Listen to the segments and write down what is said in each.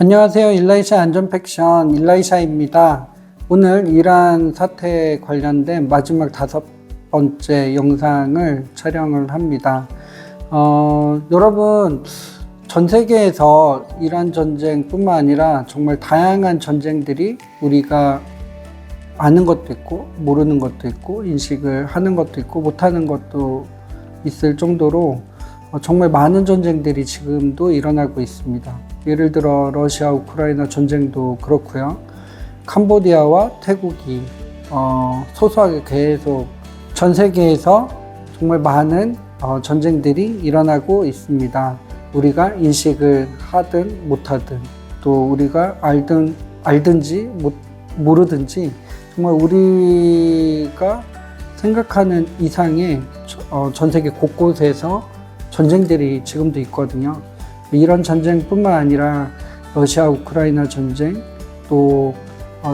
안녕하세요. 일라이샤 안전팩션 일라이샤입니다. 오늘 이란 사태에 관련된 마지막 5번째 영상을 촬영을 합니다. 여러분, 전 세계에서 이란 전쟁뿐만 아니라 정말 다양한 전쟁들이 우리가 아는 것도 있고 모르는 것도 있고 인식을 하는 것도 있고 못하는 것도 있을 정도로 정말 많은 전쟁들이 지금도 일어나고 있습니다. 예를 들어 러시아 우크라이나 전쟁도 그렇고요. 캄보디아와 태국이 소소하게 계속 전 세계에서 정말 많은 전쟁들이 일어나고 있습니다. 우리가 인식을 하든 못하든 또 우리가 알든지 모르든지 정말 우리가 생각하는 이상의 전 세계 곳곳에서 전쟁들이 지금도 있거든요. 이런 전쟁뿐만 아니라 러시아 우크라이나 전쟁, 또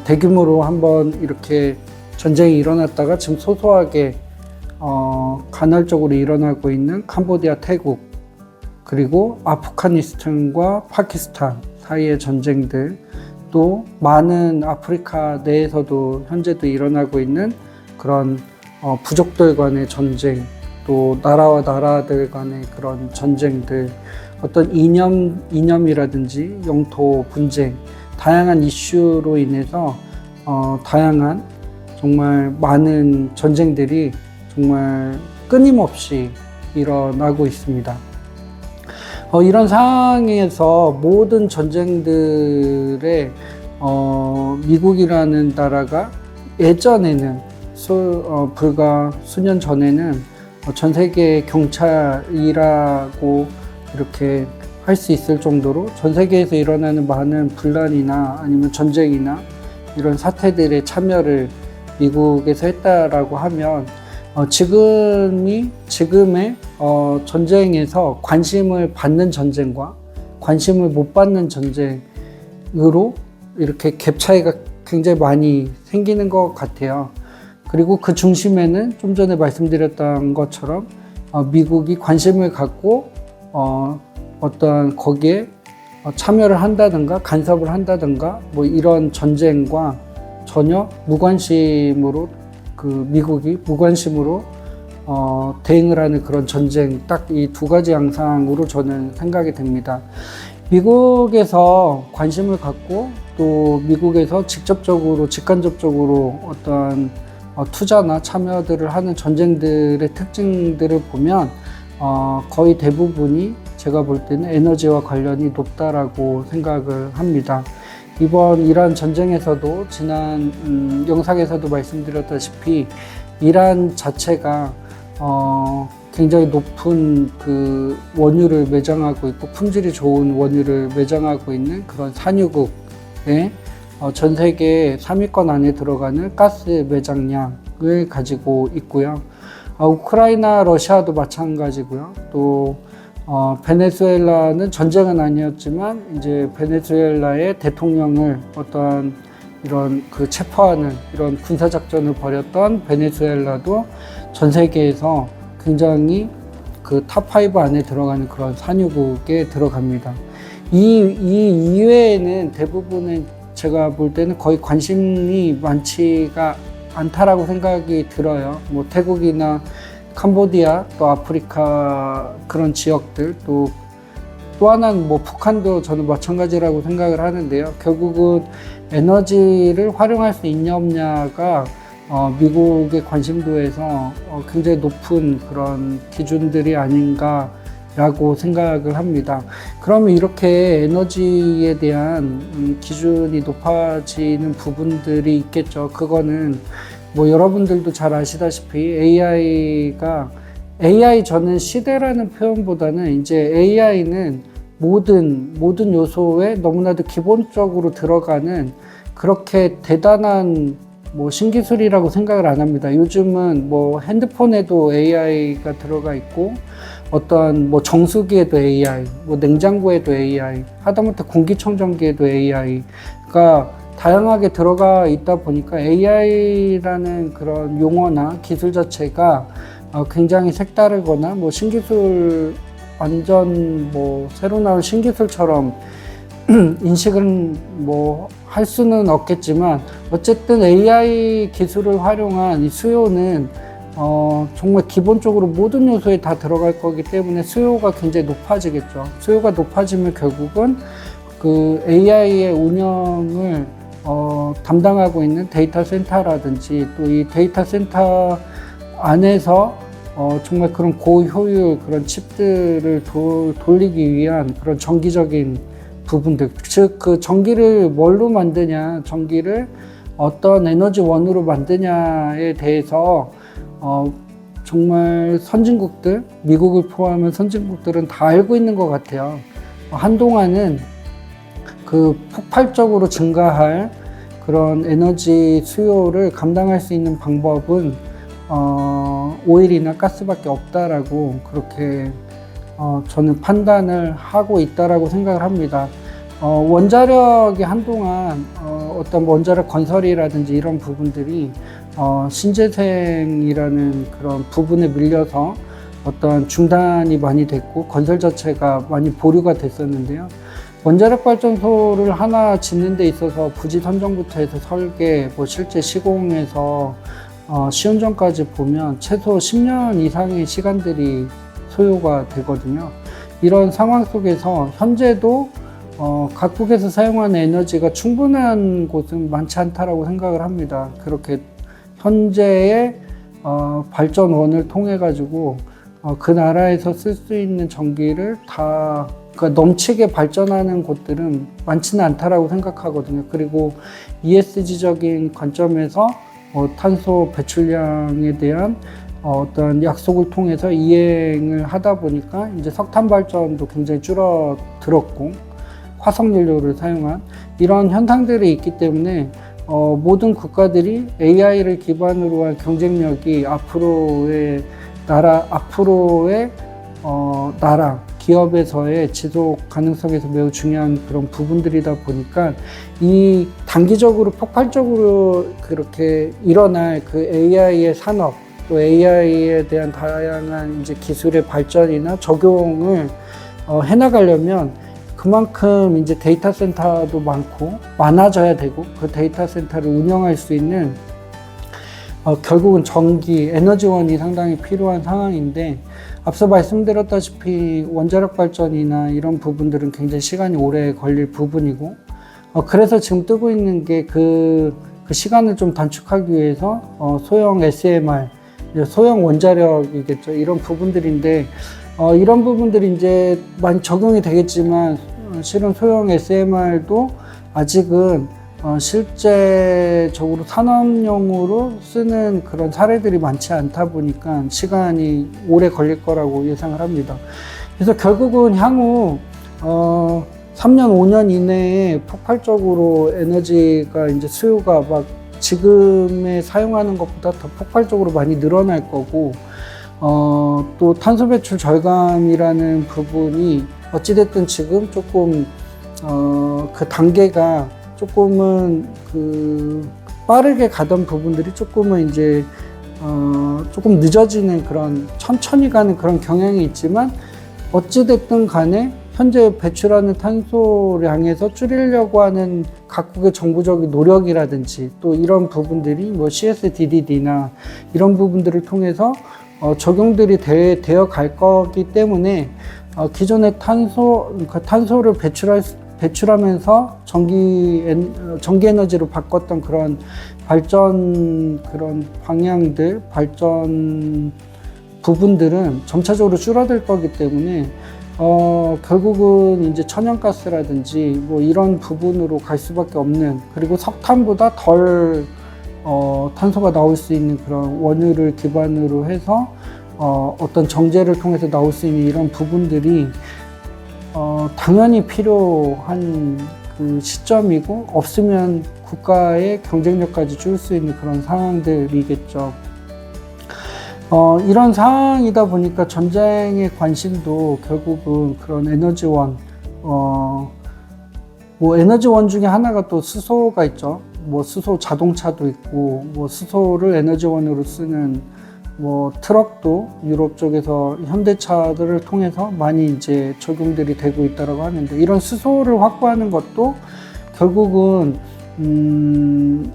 대규모로 한번 이렇게 전쟁이 일어났다가 지금 소소하게 간헐적으로 일어나고 있는 캄보디아, 태국, 그리고 아프가니스탄과 파키스탄 사이의 전쟁들, 또 많은 아프리카 내에서도 현재도 일어나고 있는 그런 부족들 간의 전쟁, 또 나라와 나라들 간의 그런 전쟁들, 어떤 이념이라든지 영토 분쟁, 다양한 이슈로 인해서 다양한 정말 많은 전쟁들이 정말 끊임없이 일어나고 있습니다. 이런 상황에서 모든 전쟁들의 미국이라는 나라가 예전에는 불과 수년 전에는 전 세계 경찰이라고 이렇게 할 수 있을 정도로 전 세계에서 일어나는 많은 분란이나 아니면 전쟁이나 이런 사태들의 참여를 미국에서 했다라고 하면 지금의 전쟁에서 관심을 받는 전쟁과 관심을 못 받는 전쟁으로 이렇게 갭 차이가 굉장히 많이 생기는 것 같아요. 그리고 그 중심에는 좀 전에 말씀드렸던 것처럼 미국이 관심을 갖고 어떤 거기에 참여를 한다든가 간섭을 한다든가 뭐 이런 전쟁과 전혀 무관심으로 미국이 무관심으로 대응을 하는 그런 전쟁, 딱 이 두 가지 양상으로 저는 생각이 됩니다. 미국에서 관심을 갖고 또 미국에서 직간접적으로 어떤 투자나 참여들을 하는 전쟁들의 특징들을 보면 거의 대부분이 제가 볼 때는 에너지와 관련이 높다라고 생각을 합니다. 이번 이란 전쟁에서도 지난 영상에서도 말씀드렸다시피 이란 자체가 굉장히 높은 그 원유를 매장하고 있고 품질이 좋은 원유를 매장하고 있는 그런 산유국의 전 세계 3위권 안에 들어가는 가스 매장량을 가지고 있고요. 우크라이나, 러시아도 마찬가지고요. 또 베네수엘라는 전쟁은 아니었지만 이제 베네수엘라의 대통령을 어떤 이런 체포하는 이런 군사 작전을 벌였던 베네수엘라도 전 세계에서 굉장히 그 탑5 안에 들어가는 그런 산유국에 들어갑니다. 이 이외에는 대부분은 제가 볼 때는 거의 관심이 많지가 않다라고 생각이 들어요. 뭐 태국이나 캄보디아, 또 아프리카 그런 지역들, 또 하나는 뭐 북한도 저는 마찬가지라고 생각을 하는데요. 결국은 에너지를 활용할 수 있냐 없냐가 미국의 관심도에서 굉장히 높은 그런 기준들이 아닌가라고 생각을 합니다. 그러면 이렇게 에너지에 대한 기준이 높아지는 부분들이 있겠죠. 그거는 뭐 여러분들도 잘 아시다시피 AI 저는 시대라는 표현보다는 이제 AI는 모든 요소에 너무나도 기본적으로 들어가는 그렇게 대단한 뭐 신기술이라고 생각을 안 합니다. 요즘은 뭐 핸드폰에도 AI가 들어가 있고 어떤 뭐 정수기에도 AI, 뭐 냉장고에도 AI, 하다못해 공기청정기에도 AI가 다양하게 들어가 있다 보니까 AI라는 그런 용어나 기술 자체가 굉장히 색다르거나 뭐 신기술 완전 뭐 새로 나온 신기술처럼 인식은 뭐 할 수는 없겠지만 어쨌든 AI 기술을 활용한 이 수요는 정말 기본적으로 모든 요소에 다 들어갈 거기 때문에 수요가 굉장히 높아지겠죠. 수요가 높아지면 결국은 그 AI의 운영을 담당하고 있는 데이터 센터라든지 또 이 데이터 센터 안에서 정말 그런 고효율 그런 칩들을 돌리기 위한 그런 정기적인 부분들, 즉 그 전기를 뭘로 만드냐, 전기를 어떤 에너지원으로 만드냐에 대해서 정말 선진국들, 미국을 포함한 선진국들은 다 알고 있는 것 같아요. 한동안은 그 폭발적으로 증가할 그런 에너지 수요를 감당할 수 있는 방법은 오일이나 가스밖에 없다라고 그렇게 저는 판단을 하고 있다라고 생각을 합니다. 원자력이 한동안 어떤 원자력 건설이라든지 이런 부분들이 신재생이라는 그런 부분에 밀려서 어떤 중단이 많이 됐고 건설 자체가 많이 보류가 됐었는데요. 원자력 발전소를 하나 짓는 데 있어서 부지 선정부터 해서 설계, 뭐 실제 시공에서 시운전까지 보면 최소 10년 이상의 시간들이 소요가 되거든요. 이런 상황 속에서 현재도 각국에서 사용하는 에너지가 충분한 곳은 많지 않다라고 생각을 합니다. 그렇게 현재의 발전원을 통해 가지고 그 나라에서 쓸 수 있는 전기를 다 그러니까 넘치게 발전하는 곳들은 많지는 않다라고 생각하거든요. 그리고 ESG적인 관점에서 탄소 배출량에 대한 어떤 약속을 통해서 이행을 하다 보니까 이제 석탄 발전도 굉장히 줄어들었고 화석연료를 사용한 이런 현상들이 있기 때문에 모든 국가들이 AI를 기반으로 한 경쟁력이 앞으로의 나라 기업에서의 지속 가능성에서 매우 중요한 그런 부분들이다 보니까 이 단기적으로 폭발적으로 그렇게 일어날 그 AI의 산업 또 AI에 대한 다양한 이제 기술의 발전이나 적용을 해나가려면 그만큼 이제 데이터 센터도 많아져야 되고 그 데이터 센터를 운영할 수 있는 결국은 전기, 에너지원이 상당히 필요한 상황인데 앞서 말씀드렸다시피 원자력 발전이나 이런 부분들은 굉장히 시간이 오래 걸릴 부분이고 그래서 지금 뜨고 있는 게 그 시간을 좀 단축하기 위해서 소형 SMR, 소형 원자력이겠죠. 이런 부분들인데 이런 부분들이 이제 많이 적용이 되겠지만 실은 소형 SMR도 아직은 실제적으로 산업용으로 쓰는 그런 사례들이 많지 않다 보니까 시간이 오래 걸릴 거라고 예상을 합니다. 그래서 결국은 향후 3년, 5년 이내에 폭발적으로 에너지가 이제 수요가 막 지금에 사용하는 것보다 더 폭발적으로 많이 늘어날 거고 또 탄소 배출 절감이라는 부분이 어찌됐든 지금 조금 그 단계가 조금은 빠르게 가던 부분들이 조금은 이제 조금 늦어지는 그런 천천히 가는 그런 경향이 있지만 어찌됐든 간에 현재 배출하는 탄소량에서 줄이려고 하는 각국의 정부적인 노력이라든지 또 이런 부분들이 뭐 CSDD나 이런 부분들을 통해서 적용들이 되어 갈 거기 때문에 기존의 탄소를 배출하면서 전기 에너지로 바꿨던 그런 방향들, 발전 부분들은 점차적으로 줄어들 거기 때문에 결국은 이제 천연가스라든지 뭐 이런 부분으로 갈 수밖에 없는, 그리고 석탄보다 덜 탄소가 나올 수 있는 그런 원유를 기반으로 해서 어떤 정제를 통해서 나올 수 있는 이런 부분들이 당연히 필요한 그 시점이고, 없으면 국가의 경쟁력까지 줄 수 있는 그런 상황들이겠죠. 이런 상황이다 보니까 전쟁의 관심도 결국은 그런 에너지원, 뭐 에너지원 중에 하나가 또 수소가 있죠. 뭐 수소 자동차도 있고, 뭐 수소를 에너지원으로 쓰는 뭐 트럭도 유럽 쪽에서 현대차들을 통해서 많이 이제 적용들이 되고 있다고 하는데, 이런 수소를 확보하는 것도 결국은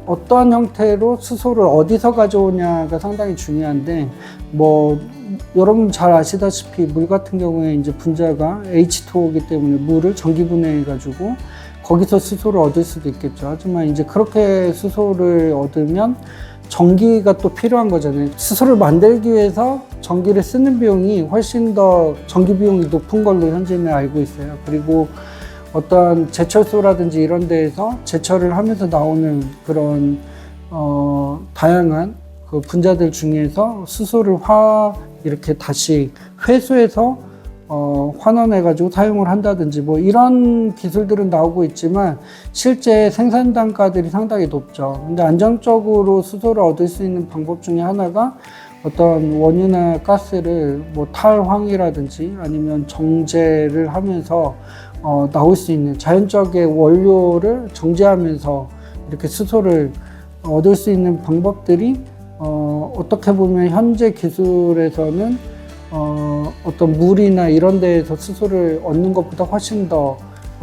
어떠한 형태로 수소를 어디서 가져오냐가 상당히 중요한데, 뭐 여러분 잘 아시다시피 물 같은 경우에 이제 분자가 H2O이기 때문에 물을 전기 분해해 가지고 거기서 수소를 얻을 수도 있겠죠. 하지만 이제 그렇게 수소를 얻으면 전기가 또 필요한 거잖아요. 수소를 만들기 위해서 전기를 쓰는 비용이 훨씬 더 전기 비용이 높은 걸로 현재는 알고 있어요. 그리고 어떤 제철소라든지 이런 데에서 제철을 하면서 나오는 그런 다양한 그 분자들 중에서 수소를 이렇게 다시 회수해서 환원해가지고 사용을 한다든지 뭐 이런 기술들은 나오고 있지만 실제 생산 단가들이 상당히 높죠. 근데 안정적으로 수소를 얻을 수 있는 방법 중에 하나가 어떤 원유나 가스를 뭐 탈황이라든지 아니면 정제를 하면서 나올 수 있는 자연적의 원료를 정제하면서 이렇게 수소를 얻을 수 있는 방법들이 어떻게 보면 현재 기술에서는 어떤 물이나 이런 데에서 수소를 얻는 것보다 훨씬 더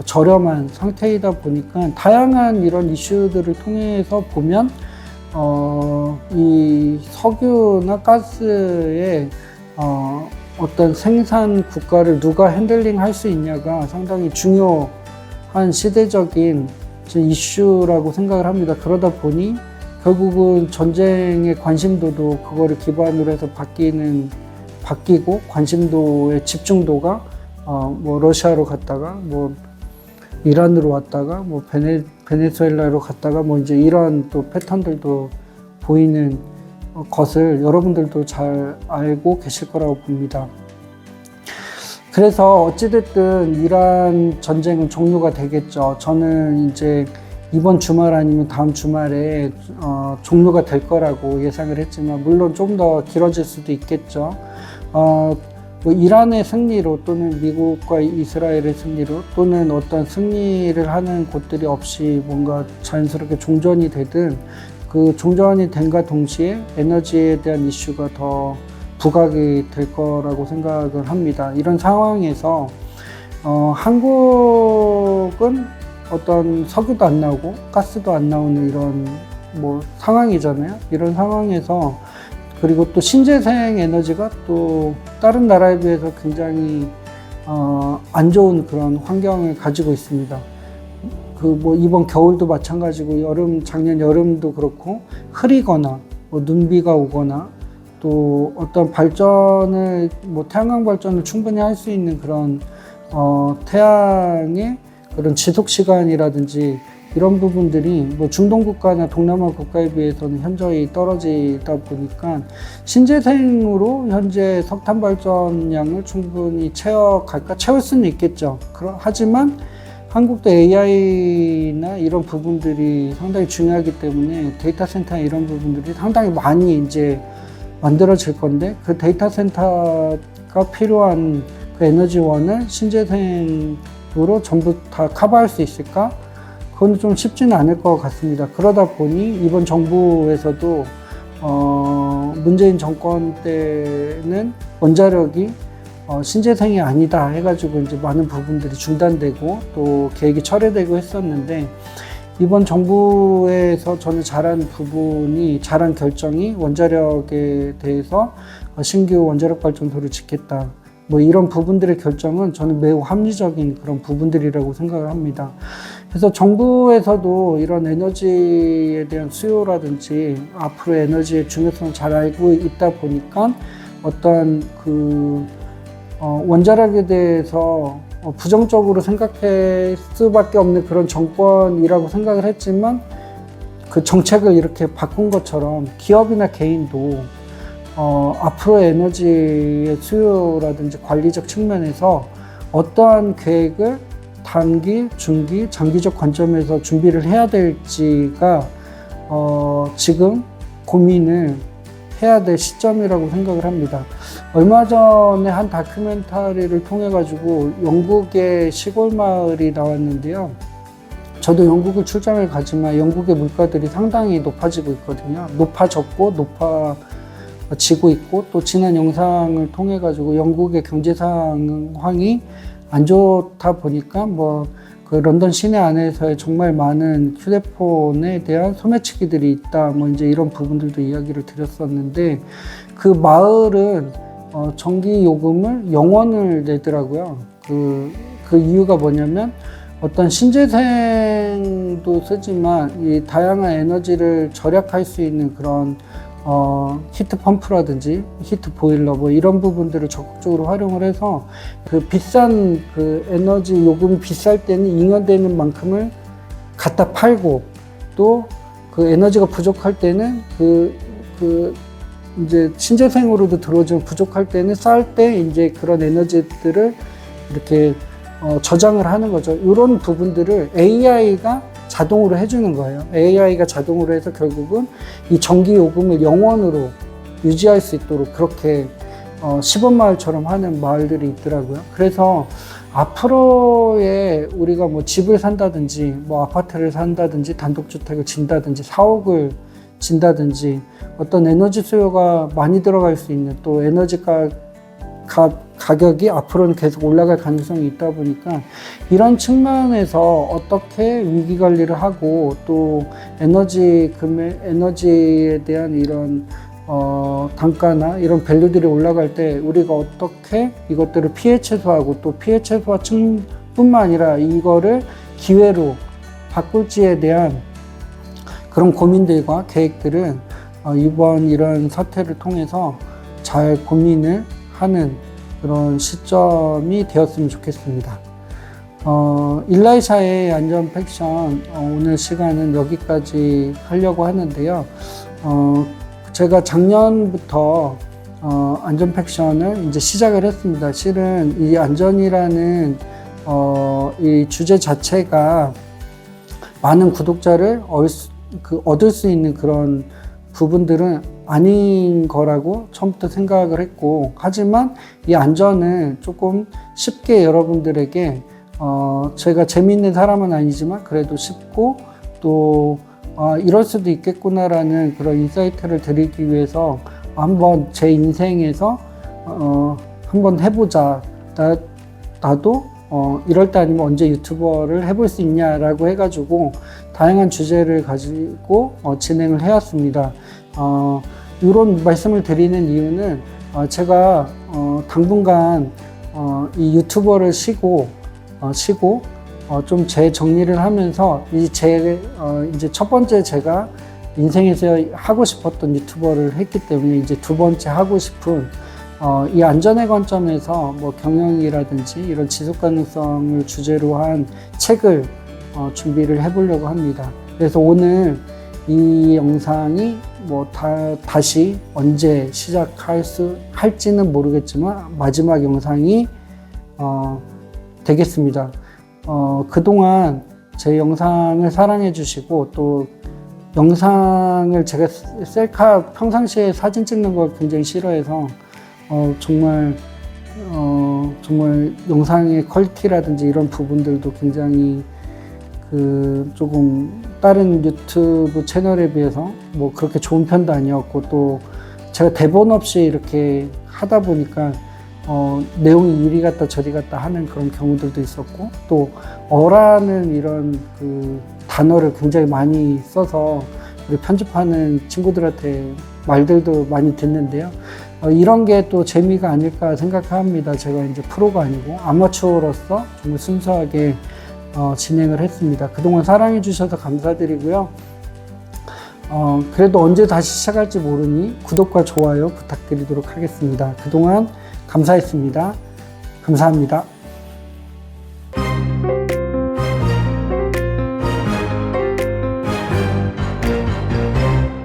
저렴한 상태이다 보니까 다양한 이런 이슈들을 통해서 보면 이 석유나 가스의 어떤 생산 국가를 누가 핸들링 할 수 있냐가 상당히 중요한 시대적인 이슈라고 생각을 합니다. 그러다 보니 결국은 전쟁의 관심도도 그거를 기반으로 해서 바뀌고 관심도의 집중도가 뭐 러시아로 갔다가 뭐 이란으로 왔다가 뭐 베네수엘라로 갔다가 뭐 이제 이런 또 패턴들도 보이는 것을 여러분들도 잘 알고 계실 거라고 봅니다. 그래서 어찌됐든 이란 전쟁은 종료가 되겠죠. 저는 이제 이번 주말 아니면 다음 주말에 종료가 될 거라고 예상을 했지만 물론 좀 더 길어질 수도 있겠죠. 뭐 이란의 승리로 또는 미국과 이스라엘의 승리로 또는 어떤 승리를 하는 곳들이 없이 뭔가 자연스럽게 종전이 되든 그 종전이 된과 동시에 에너지에 대한 이슈가 더 부각이 될 거라고 생각을 합니다. 이런 상황에서 한국은 어떤 석유도 안 나오고 가스도 안 나오는 이런 뭐 상황이잖아요. 이런 상황에서 그리고 또 신재생 에너지가 또 다른 나라에 비해서 굉장히 안 좋은 그런 환경을 가지고 있습니다. 그 뭐 이번 겨울도 마찬가지고 작년 여름도 그렇고 흐리거나 뭐 눈비가 오거나 또 어떤 발전을 뭐 태양광 발전을 충분히 할 수 있는 그런 태양의 그런 지속 시간이라든지 이런 부분들이 뭐 중동 국가나 동남아 국가에 비해서는 현저히 떨어지다 보니까 신재생으로 현재 석탄 발전량을 충분히 채울 수는 있겠죠. 하지만 한국도 AI나 이런 부분들이 상당히 중요하기 때문에 데이터 센터 이런 부분들이 상당히 많이 이제 만들어질 건데 그 데이터 센터가 필요한 그 에너지원을 신재생으로 전부 다 커버할 수 있을까? 그건 좀 쉽지는 않을 것 같습니다. 그러다 보니 이번 정부에서도 문재인 정권 때는 원자력이 신재생이 아니다 해가지고 이제 많은 부분들이 중단되고 또 계획이 철회되고 했었는데 이번 정부에서 저는 잘한 결정이 원자력에 대해서 신규 원자력 발전소를 짓겠다. 뭐 이런 부분들의 결정은 저는 매우 합리적인 그런 부분들이라고 생각을 합니다. 그래서 정부에서도 이런 에너지에 대한 수요라든지 앞으로 에너지의 중요성을 잘 알고 있다 보니까 어떤 원자력에 대해서 부정적으로 생각할 수밖에 없는 그런 정권이라고 생각을 했지만 그 정책을 이렇게 바꾼 것처럼 기업이나 개인도 앞으로 에너지의 수요라든지 관리적 측면에서 어떠한 계획을 단기, 중기, 장기적 관점에서 준비를 해야 될지가 지금 고민을 해야 될 시점이라고 생각을 합니다. 얼마 전에 한 다큐멘터리를 통해 가지고 영국의 시골 마을이 나왔는데요. 저도 영국을 출장을 가지만 영국의 물가들이 상당히 높아지고 있거든요. 높아졌고 지고 있고, 또 지난 영상을 통해 가지고 영국의 경제 상황이 안 좋다 보니까 그 런던 시내 안에서의 정말 많은 휴대폰에 대한 소매치기들이 있다, 이제 이런 부분들도 이야기를 드렸었는데, 그 마을은 전기 요금을 0원을 내더라고요. 그 이유가 뭐냐면, 어떤 신재생도 쓰지만 이 다양한 에너지를 절약할 수 있는 그런 히트 펌프라든지 히트 보일러 이런 부분들을 적극적으로 활용을 해서 그 비싼 그 에너지 요금이 비쌀 때는 잉여되는 만큼을 갖다 팔고, 또 그 에너지가 부족할 때는 이제 신재생으로도 들어오지만 부족할 때는 쌀 때 이제 그런 에너지들을 이렇게 저장을 하는 거죠. 이런 부분들을 AI가 자동으로 해주는 거예요. AI가 자동으로 해서 결국은 이 전기 요금을 0원으로 유지할 수 있도록 그렇게 시범마을처럼 하는 마을들이 있더라고요. 그래서 앞으로의 우리가 집을 산다든지 아파트를 산다든지 단독주택을 진다든지 사옥을 진다든지 어떤 에너지 수요가 많이 들어갈 수 있는, 또 에너지가 가격이 앞으로는 계속 올라갈 가능성이 있다 보니까 이런 측면에서 어떻게 위기 관리를 하고, 또 에너지에 대한 이런 단가나 이런 밸류들이 올라갈 때 우리가 어떻게 이것들을 피해 최소하고, 또 피해 최소화 뿐만 아니라 이거를 기회로 바꿀지에 대한 그런 고민들과 계획들은 이번 이런 사태를 통해서 잘 고민을 하는 그런 시점이 되었으면 좋겠습니다. 일라이샤의 안전 팩션 오늘 시간은 여기까지 하려고 하는데요. 제가 작년부터 안전 팩션을 이제 시작을 했습니다. 실은 이 안전이라는 이 주제 자체가 많은 구독자를 얻을 수 있는 그런 부분들은 아닌 거라고 처음부터 생각을 했고, 하지만 이 안전을 조금 쉽게 여러분들에게 제가 재미있는 사람은 아니지만 그래도 쉽고, 또 이럴 수도 있겠구나라는 그런 인사이트를 드리기 위해서 한번 제 인생에서 한번 해보자. 나도 이럴 때 아니면 언제 유튜버를 해볼 수 있냐라고 해가지고 다양한 주제를 가지고 진행을 해왔습니다. 이런 말씀을 드리는 이유는 제가 당분간 이 유튜버를 쉬고 좀 재정리를 하면서 이제 첫 번째 제가 인생에서 하고 싶었던 유튜버를 했기 때문에 이제 두 번째 하고 싶은 이 안전의 관점에서 경영이라든지 이런 지속 가능성을 주제로 한 책을 준비를 해보려고 합니다. 그래서 오늘 이 영상이 다시 언제 할지는 모르겠지만 마지막 영상이 되겠습니다. 그동안 제 영상을 사랑해 주시고, 또 영상을 제가 셀카 평상시에 사진 찍는 걸 굉장히 싫어해서 정말 영상의 퀄리티라든지 이런 부분들도 굉장히 조금 다른 유튜브 채널에 비해서 그렇게 좋은 편도 아니었고, 또 제가 대본 없이 이렇게 하다 보니까 내용이 이리 갔다 저리 갔다 하는 그런 경우들도 있었고, 또 어라는 이런 단어를 굉장히 많이 써서 우리 편집하는 친구들한테 말들도 많이 듣는데요. 이런 게 또 재미가 아닐까 생각합니다. 제가 이제 프로가 아니고 아마추어로서 정말 순수하게 진행을 했습니다. 그동안 사랑해 주셔서 감사드리고요. 그래도 언제 다시 시작할지 모르니 구독과 좋아요 부탁드리도록 하겠습니다. 그동안 감사했습니다. 감사합니다.